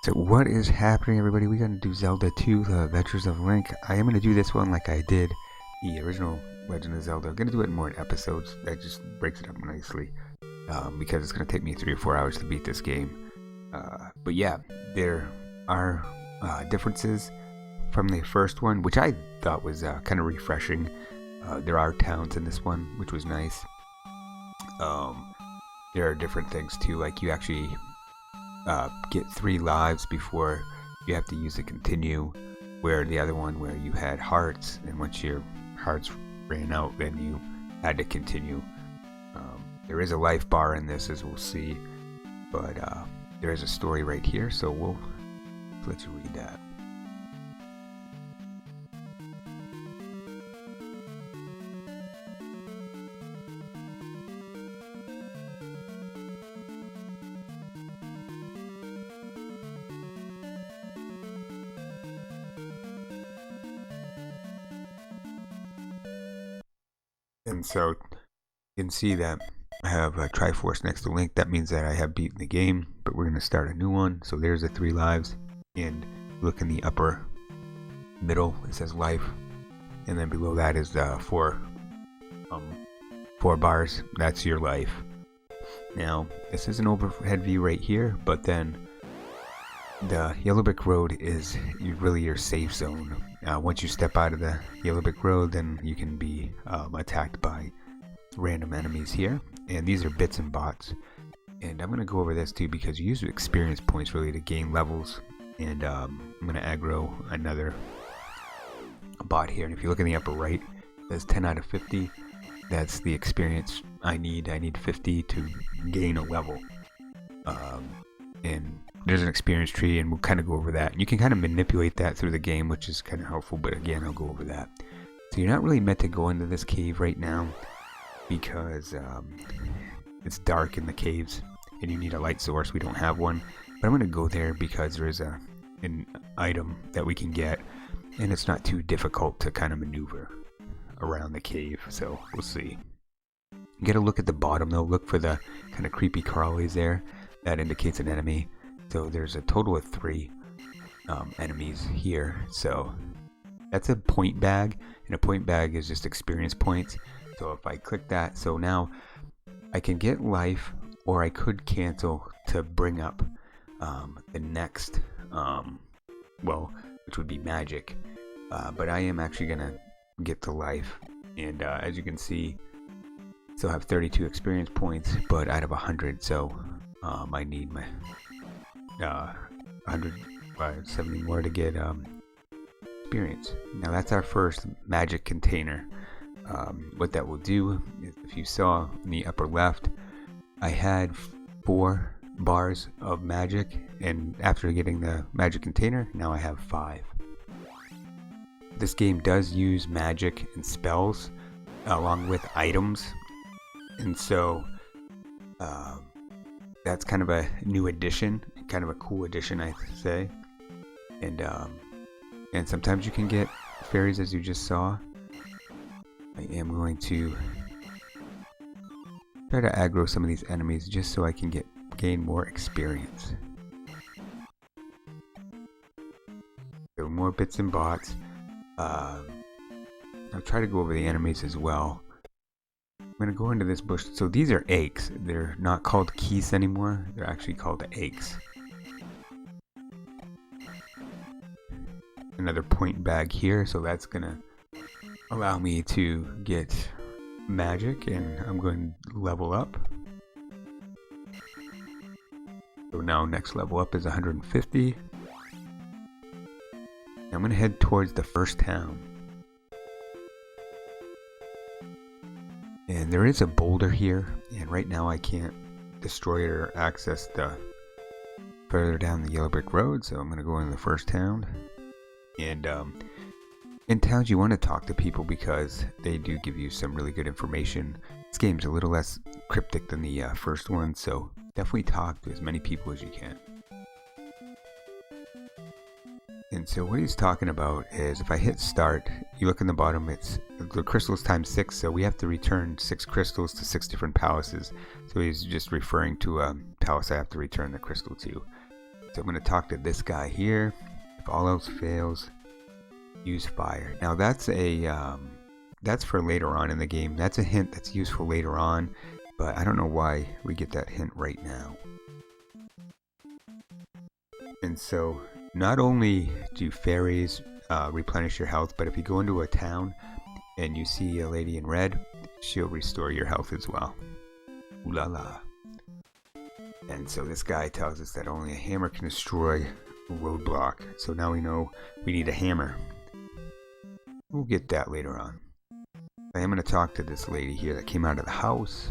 So what is happening, everybody? We're going to do Zelda 2, The Adventures of Link. I am going to do this one like I did the original Legend of Zelda. I'm going to do it in more episodes. That just breaks it up nicely because it's going to take me 3 or 4 hours to beat this game. But yeah, there are differences from the first one, which I thought was kind of refreshing. There are towns in this one, which was nice. There are different things too, like you actually get 3 lives before you have to use a continue, where the other one where you had hearts, and once your hearts ran out then you had to continue. There is a life bar in this, as we'll see, but there is a story right here, so we'll let you read that. And so you can see that I have a Triforce next to Link. That means that I have beaten the game, but we're going to start a new one. So there's the 3 lives, and look in the upper middle, it says life, and then below that is the 4 bars. That's your life. Now this is an overhead view right here, but then the Yellow Brick Road is really your safe zone. Once you step out of the Yellow Brick Road, then you can be attacked by random enemies here. And these are bits and bots. And I'm going to go over this too, because you use experience points really to gain levels. And I'm going to aggro another bot here. And if you look in the upper right, it says 10 out of 50. That's the experience I need. I need 50 to gain a level. And there's an experience tree, and we'll kind of go over that. And you can kind of manipulate that through the game, which is kind of helpful, but again, I'll go over that. So you're not really meant to go into this cave right now, because it's dark in the caves, and you need a light source. We don't have one, but I'm going to go there because there is an item that we can get, and it's not too difficult to kind of maneuver around the cave, so we'll see. You get a look at the bottom though. Look for the kind of creepy crawlies there. That indicates an enemy. So there's a total of 3 enemies here. So that's a point bag, and a point bag is just experience points. So if I click that, so now I can get life, or I could cancel to bring up the next, which would be magic. But I am actually gonna get to life, and as you can see, still have 32 experience points, but out of 100, so I need my 170 more to get experience. Now that's our first magic container. What that will do is, if you saw in the upper left, I had 4 bars of magic, and after getting the magic container, now I have 5. This game does use magic and spells along with items, and so that's kind of a new addition, kind of a cool addition, I say. And sometimes you can get fairies, as you just saw. I am going to try to aggro some of these enemies just so I can gain more experience. So more bits and bots. I'll try to go over the enemies as well. I'm going to go into this bush. So these are eggs. They're not called keys anymore. They're actually called eggs. Another point bag here. So that's going to allow me to get magic, and I'm going to level up. So now next level up is 150. I'm going to head towards the first town. And there is a boulder here, and right now I can't destroy it or access the further down the Yellow Brick Road, so I'm going to go into the first town. And in towns you want to talk to people because they do give you some really good information. This game's a little less cryptic than the first one, so definitely talk to as many people as you can. And so what he's talking about is, if I hit start, you look in the bottom, it's the crystals times 6, so we have to return 6 crystals to 6 different palaces. So he's just referring to a palace I have to return the crystal to. So I'm going to talk to this guy here. If all else fails, use fire. Now that's that's for later on in the game. That's a hint that's useful later on, but I don't know why we get that hint right now. And so not only do fairies replenish your health, but if you go into a town and you see a lady in red, she'll restore your health as well. Ooh la la. And so this guy tells us that only a hammer can destroy a roadblock. So now we know we need a hammer. We'll get that later on. I am going to talk to this lady here that came out of the house.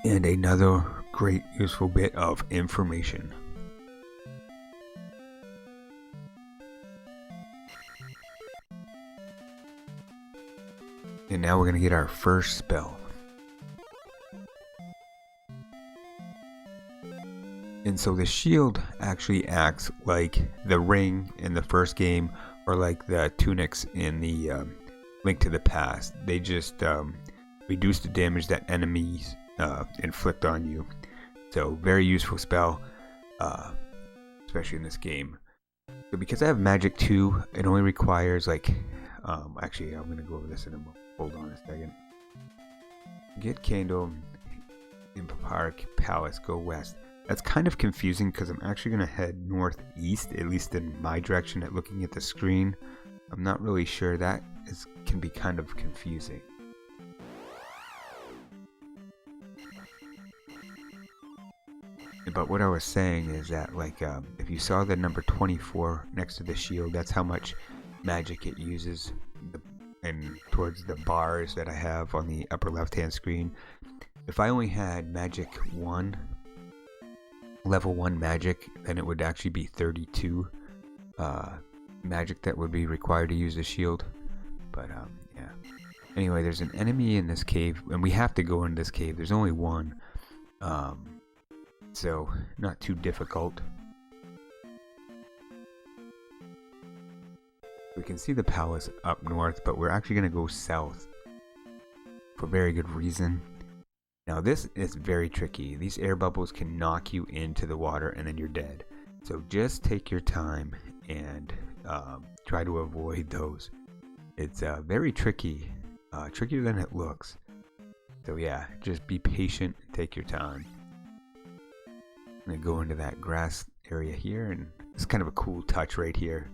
And another great useful bit of information. And now we're going to get our first spell. And so the shield actually acts like the ring in the first game, or like the tunics in the Link to the Past. They just reduce the damage that enemies inflict on you. So very useful spell, especially in this game. So because I have magic 2, it only requires like actually I'm gonna go over this in a moment. Hold on a second. Get candle in Papyrus Palace, go west. That's kind of confusing because I'm actually gonna head northeast, at least in my direction at looking at the screen. I'm not really sure. That can be kind of confusing. But what I was saying is that, like, if you saw the number 24 next to the shield, that's how much magic it uses, and towards the bars that I have on the upper left-hand screen. If I only had magic 1, level 1 magic, then it would actually be 32 magic that would be required to use the shield. But yeah. Anyway, there's an enemy in this cave, and we have to go into this cave. There's only one. So, not too difficult. We can see the palace up north, but we're actually going to go south for very good reason. Now this is very tricky. These air bubbles can knock you into the water and then you're dead. So just take your time and try to avoid those. It's very tricky, trickier than it looks. So yeah, just be patient and take your time. I'm going to go into that grass area here, and it's kind of a cool touch right here.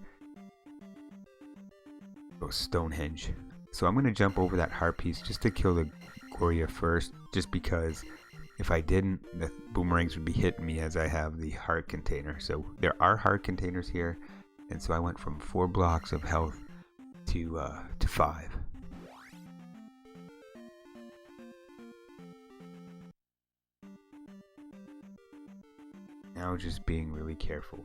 Go Stonehenge. So I'm going to jump over that heart piece just to kill the Goria first, just because if I didn't, the boomerangs would be hitting me as I have the heart container. So there are heart containers here, and so I went from 4 blocks of health to 5. Now just being really careful.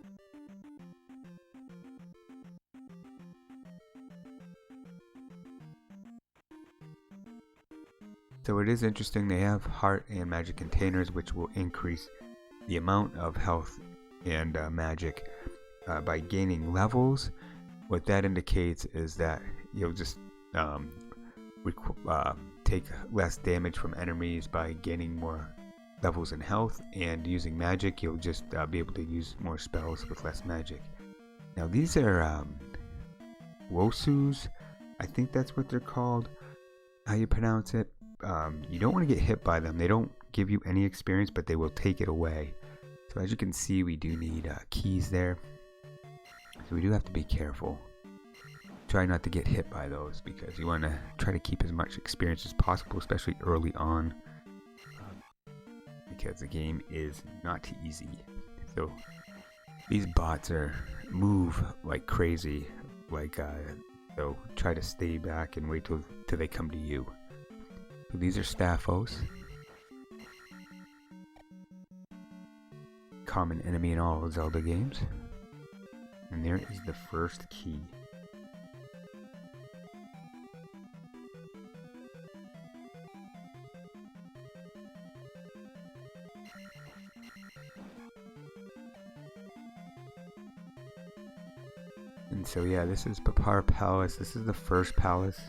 So it is interesting, they have heart and magic containers, which will increase the amount of health and magic by gaining levels. What that indicates is that you'll just take less damage from enemies by gaining more levels in health, and using magic you'll just be able to use more spells with less magic. Now these are Wosus, I think that's what they're called, how you pronounce it. You don't want to get hit by them. They don't give you any experience, but they will take it away. So as you can see, we do need keys there, so we do have to be careful. Try not to get hit by those, because you want to try to keep as much experience as possible, especially early on, because the game is not easy. So these bots move like crazy, so try to stay back and wait till they come to you. So these are Staphos, common enemy in all Zelda games, and there is the first key. And so yeah, this is Papar Palace. This is the first palace.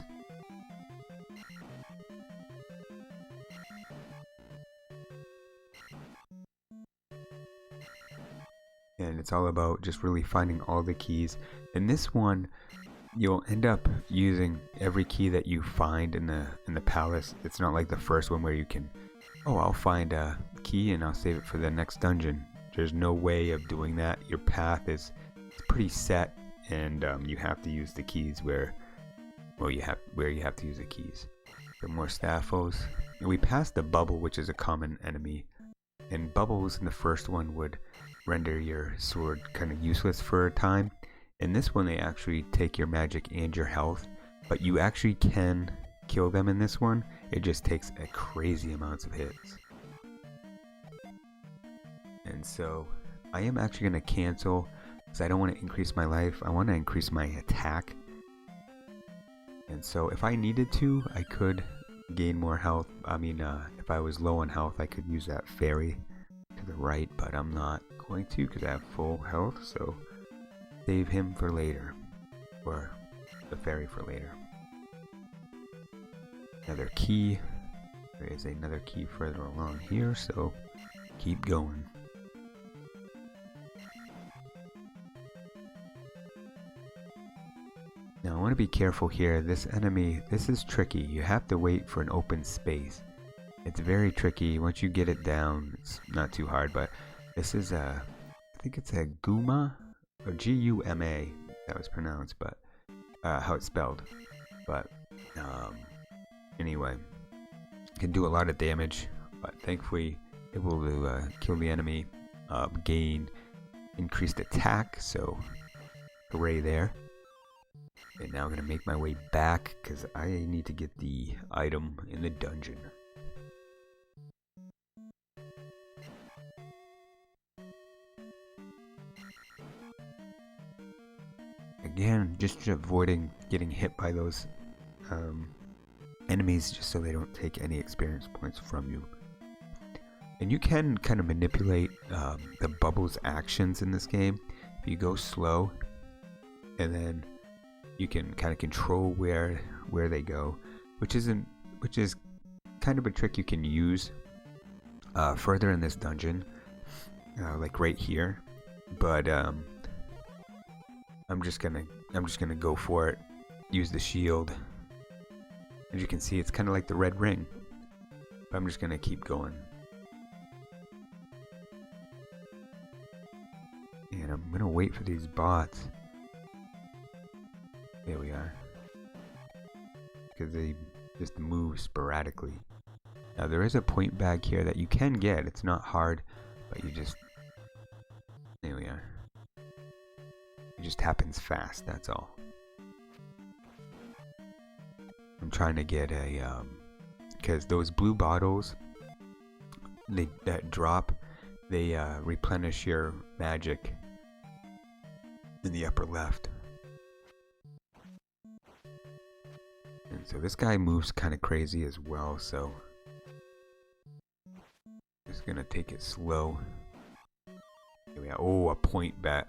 And it's all about just really finding all the keys. In this one, you'll end up using every key that you find in the palace. It's not like the first one where you can, oh, I'll find a key and I'll save it for the next dungeon. There's no way of doing that. Your path is pretty set, and you have to use the keys where you have to use the keys. Some more staffos. And we passed the bubble, which is a common enemy. And bubbles in the first one would render your sword kind of useless for a time. In this one, they actually take your magic and your health, but you actually can kill them in this one. It just takes a crazy amounts of hits. And so I am actually going to cancel because I don't want to increase my life. I want to increase my attack. And so if I needed to, I could gain more health. I mean, if I was low on health, I could use that fairy to the right, but I'm not going to because I have full health. So save him for later, or the fairy for later. Another key. There is another key further along here, so keep going. Now I want to be careful here. This enemy, this is tricky. You have to wait for an open space. It's very tricky. Once you get it down, it's not too hard, but this is a, I think it's a Guma, or G-U-M-A, that was pronounced, but how it's spelled. But anyway, can do a lot of damage, but thankfully able to kill the enemy, gain increased attack, so hooray there. And now I'm gonna make my way back because I need to get the item in the dungeon. Again, just avoiding getting hit by those enemies just so they don't take any experience points from you. And you can kind of manipulate the bubbles actions in this game. If you go slow, and then you can kind of control where they go, which is kind of a trick you can use further in this dungeon, like right here. But I'm just gonna go for it. Use the shield. As you can see, it's kind of like the red ring. But I'm just gonna keep going. And I'm gonna wait for these bots. There we are. Because they just move sporadically. Now there is a point bag here that you can get. It's not hard, but you just... There we are. It just happens fast, that's all. I'm trying to get a... because those blue bottles that drop, they replenish your magic in the upper left. And so this guy moves kind of crazy as well, so just gonna take it slow. Here we are. Oh, a point bag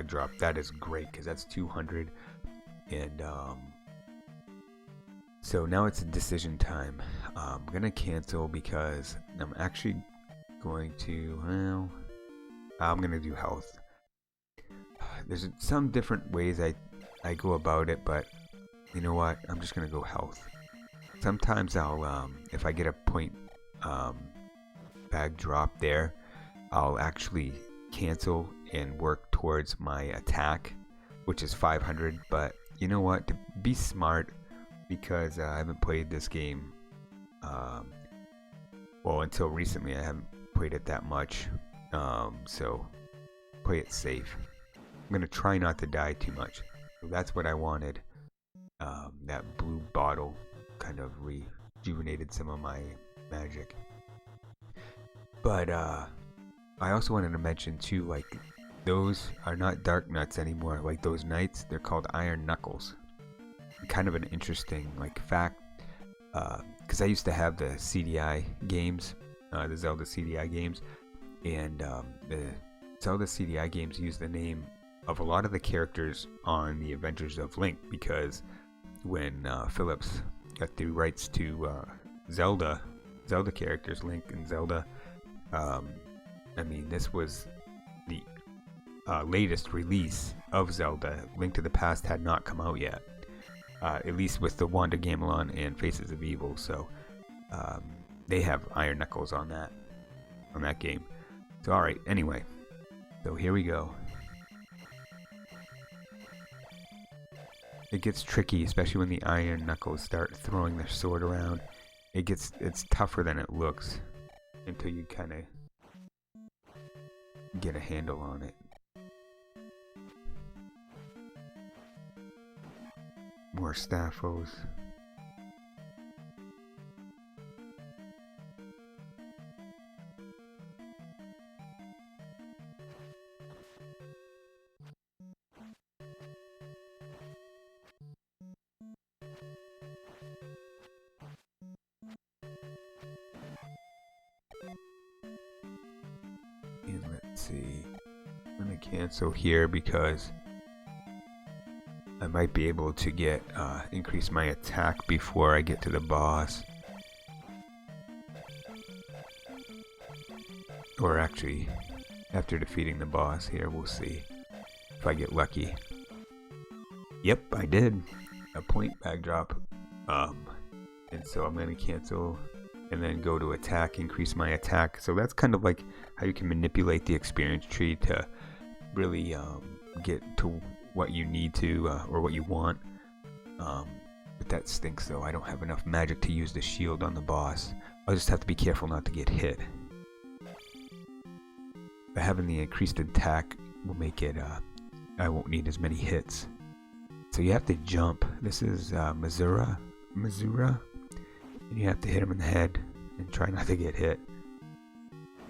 drop. That is great because that's 200. And so now it's a decision time. I'm gonna cancel because I'm actually going to, well, I'm gonna do health. There's some different ways I go about it, but you know what? I'm just gonna go health. Sometimes I'll, if I get a point bag drop there, I'll actually cancel and work towards my attack, which is 500. But you know what? To be smart, because I haven't played this game, well, until recently I haven't played it that much, so play it safe. I'm gonna try not to die too much. So that's what I wanted. That blue bottle kind of rejuvenated some of my magic. But I also wanted to mention too, like, those are not dark nuts anymore. Like those knights, they're called iron knuckles. Kind of an interesting like fact, because I used to have the CDI games, the Zelda CDI games, and the Zelda CDI games use the name of a lot of the characters on the Adventures of Link, because when Phillips got the rights to Zelda characters, Link and Zelda, I mean, this was the latest release of Zelda. Link to the Past had not come out yet, at least with the Wanda Gamelon and Faces of Evil. So they have Iron Knuckles on that game. So all right, anyway, so here we go. It gets tricky, especially when the Iron Knuckles start throwing their sword around. It's tougher than it looks until you kind of get a handle on it. More Staffos. And let's see. I'm gonna cancel here because I might be able to get increase my attack before I get to the boss. Or actually, after defeating the boss here, we'll see if I get lucky. Yep, I did. A point backdrop. And so I'm gonna cancel and then go to attack, increase my attack. So that's kind of like how you can manipulate the experience tree to really get to what you need to or what you want. But that stinks though. I don't have enough magic to use the shield on the boss. I'll just have to be careful not to get hit. But having the increased attack will make it I won't need as many hits. So you have to jump. This is Mazura, and you have to hit him in the head and try not to get hit.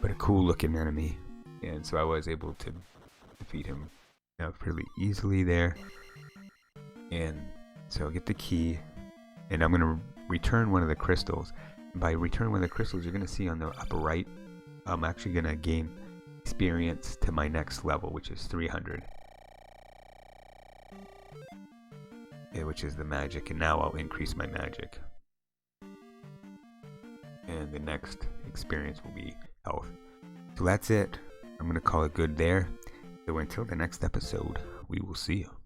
But a cool looking enemy, and so I was able to defeat him fairly easily there. And so I'll get the key, and I'm gonna return one of the crystals. By returning one of the crystals, you're gonna see on the upper right, I'm actually gonna gain experience to my next level, which is 300. Yeah, which is the magic, and now I'll increase my magic. And the next experience will be health. So that's it. I'm gonna call it good there. So until the next episode, we will see you.